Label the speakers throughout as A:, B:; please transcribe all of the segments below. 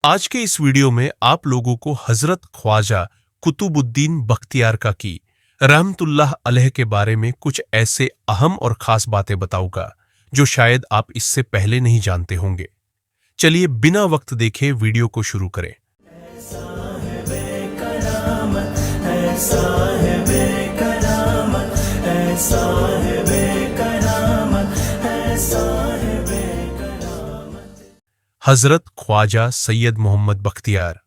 A: आज के इस वीडियो में आप लोगों को हजरत ख्वाजा कुतुबुद्दीन बख्तियार काकी रहमतुल्लाह अलैह के बारे में कुछ ऐसे अहम और खास बातें बताऊंगा जो शायद आप इससे पहले नहीं जानते होंगे। चलिए बिना वक्त देखे वीडियो को शुरू करें। हजरत ख्वाजा सैयद मोहम्मद बख्तियार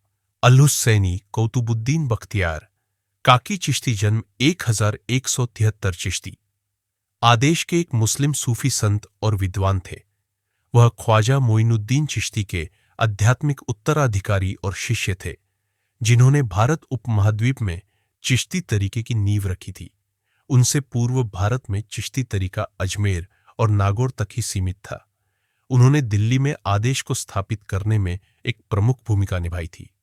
A: अल हुसैनी कुतुबुद्दीन बख्तियार काकी चिश्ती जन्म 1173 चिश्ती आदेश के एक मुस्लिम सूफी संत और विद्वान थे। वह ख्वाजा मोइनुद्दीन चिश्ती के आध्यात्मिक उत्तराधिकारी और शिष्य थे, जिन्होंने भारत उपमहाद्वीप में चिश्ती तरीके की नींव रखी थी। उनसे पूर्व भारत में चिश्ती तरीका अजमेर और नागौर तक ही सीमित था। उन्होंने दिल्ली में आदेश को स्थापित करने में एक प्रमुख भूमिका निभाई थी।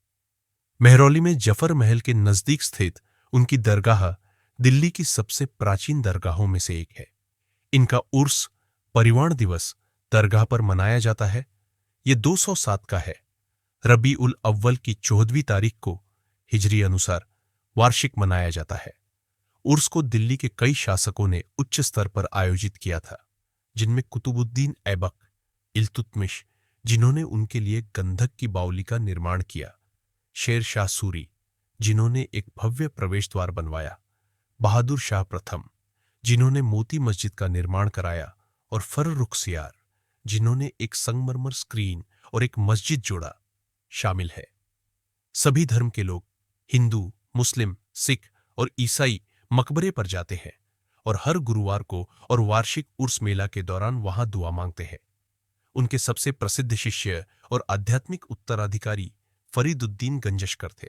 A: मेहरौली में जफर महल के नजदीक स्थित उनकी दरगाह दिल्ली की सबसे प्राचीन दरगाहों में से एक है। इनका उर्स परिवाण दिवस दरगाह पर मनाया जाता है। ये 207 का है। रबी उल अव्वल की 14वीं तारीख को हिजरी अनुसार वार्षिक मनाया जाता है। उर्स को दिल्ली के कई शासकों ने उच्च स्तर पर आयोजित किया था, जिनमें कुतुबुद्दीन ऐबक, इल्तुतमिश, जिन्होंने उनके लिए गंधक की बावली का निर्माण किया, शेर शाह सूरी, जिन्होंने एक भव्य प्रवेश द्वार बनवाया, बहादुर शाह प्रथम, जिन्होंने मोती मस्जिद का निर्माण कराया, और फर्रुखसियार, जिन्होंने एक संगमरमर स्क्रीन और एक मस्जिद जोड़ा, शामिल है। सभी धर्म के लोग, हिंदू, मुस्लिम, सिख और ईसाई, मकबरे पर जाते हैं और हर गुरुवार को और वार्षिक उर्स मेला के दौरान वहां दुआ मांगते हैं। उनके सबसे प्रसिद्ध शिष्य और आध्यात्मिक उत्तराधिकारी फरीदुद्दीन गंजशकर थे,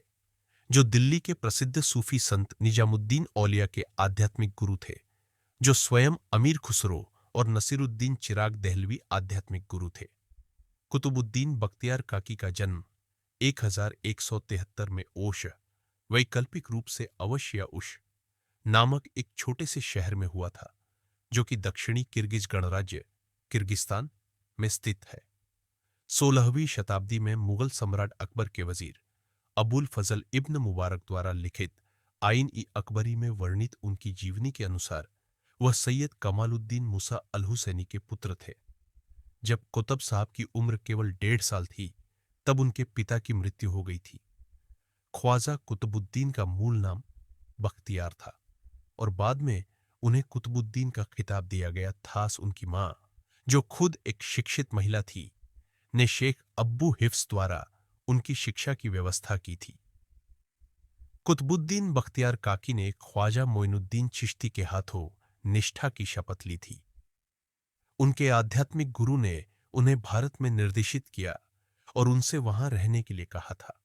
A: जो दिल्ली के प्रसिद्ध सूफी संत निजामुद्दीन औलिया के आध्यात्मिक गुरु थे, जो स्वयं अमीर खुसरो और नसीरुद्दीन चिराग दहलवी आध्यात्मिक गुरु थे। कुतुबुद्दीन बख्तियार काकी का जन्म 1173 में ओश, वैकल्पिक रूप से अवश या उश, नामक एक छोटे से शहर में हुआ था, जो कि दक्षिणी किर्गिज गणराज्य किर्गिस्तान में स्थित है। 16वीं शताब्दी में मुगल सम्राट अकबर के वजीर अबुल फजल इब्न मुबारक द्वारा लिखित आइन-ई-अकबरी में वर्णित उनकी जीवनी के अनुसार वह सैयद कमालुद्दीन मूसा अल हुसैनी के पुत्र थे। जब कुतब साहब की उम्र केवल 1.5 साल थी, तब उनके पिता की मृत्यु हो गई थी। ख्वाजा कुतुबुद्दीन का मूल नाम बख्तियार था और बाद में उन्हें कुतुबुद्दीन का खिताब दिया गया। थास उनकी मां, जो खुद एक शिक्षित महिला थी, ने शेख अब्बू हिफ्स द्वारा उनकी शिक्षा की व्यवस्था की थी। कुतुबुद्दीन बख्तियार काकी ने ख्वाजा मोइनुद्दीन चिश्ती के हाथों निष्ठा की शपथ ली थी। उनके आध्यात्मिक गुरु ने उन्हें भारत में निर्देशित किया और उनसे वहां रहने के लिए कहा था।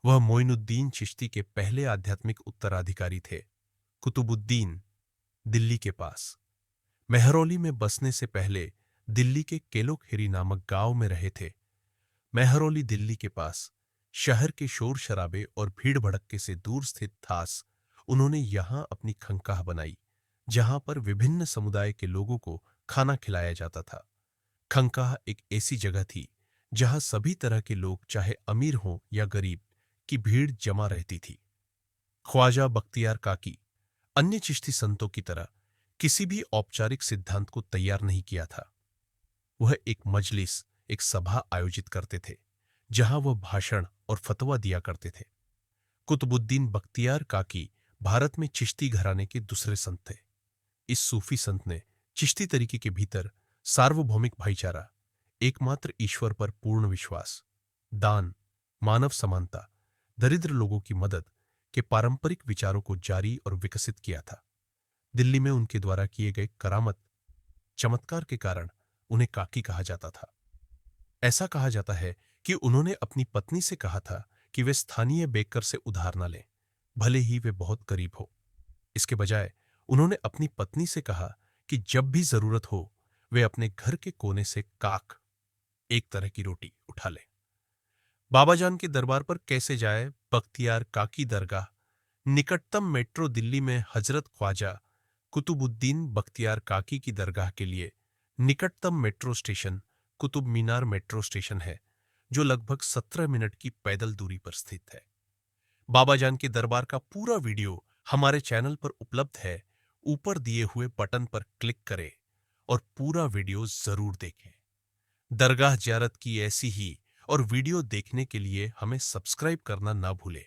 A: वह मोइनुद्दीन चिश्ती के पहले आध्यात्मिक उत्तराधिकारी थे। कुतुबुद्दीन दिल्ली के पास मेहरौली में बसने से पहले दिल्ली के केलोखेरी नामक गांव में रहे थे। मेहरौली दिल्ली के पास शहर के शोर शराबे और भीड़ भड़क्के से दूर स्थित थास उन्होंने यहां अपनी खंकाह बनाई, जहां पर विभिन्न समुदाय के लोगों को खाना खिलाया जाता था। खंकाह एक ऐसी जगह थी जहां सभी तरह के लोग, चाहे अमीर हों या गरीब, की भीड़ जमा रहती थी। ख्वाजा बख्तियार काकी अन्य चिश्ती संतों की तरह किसी भी औपचारिक सिद्धांत को तैयार नहीं किया था। वह एक मजलिस, एक सभा आयोजित करते थे, जहां वह भाषण और फतवा दिया करते थे। कुतुबुद्दीन बख्तियार काकी भारत में चिश्ती घराने के दूसरे संत थे। इस सूफी संत ने चिश्ती तरीके के भीतर सार्वभौमिक भाईचारा, एकमात्र ईश्वर पर पूर्ण विश्वास, दान, मानव समानता, दरिद्र लोगों की मदद के पारंपरिक विचारों को जारी और विकसित किया था। दिल्ली में उनके द्वारा किए गए करामत चमत्कार के कारण उन्हें काकी कहा जाता था। ऐसा कहा जाता है कि उन्होंने अपनी पत्नी से कहा था कि वे स्थानीय बेकर से उधार न लें, भले ही वे बहुत गरीब हो। इसके बजाय उन्होंने अपनी पत्नी से कहा कि जब भी जरूरत हो वे अपने घर के कोने से काक, एक तरह की रोटी, उठा लें। बाबा जान के दरबार पर कैसे जाए? बख्तियार काकी दरगाह निकटतम मेट्रो दिल्ली में हजरत ख्वाजा कुतुबुद्दीन बख्तियार काकी की दरगाह के लिए निकटतम metro station Qutub Minar metro station है, जो लगभग 17 मिनट की पैदल दूरी पर स्थित है। बाबा जान के दरबार का पूरा वीडियो हमारे चैनल पर उपलब्ध है। ऊपर दिए हुए बटन पर क्लिक करें और पूरा वीडियो जरूर देखें। दरगाह ज़ियारत की ऐसी ही और वीडियो देखने के लिए हमें सब्सक्राइब करना ना भूलें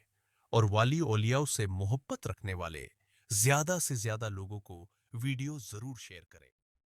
A: और वाली औलियाओं से मोहब्बत रखने वाले ज्यादा से ज्यादा लोगों को वीडियो जरूर शेयर करें।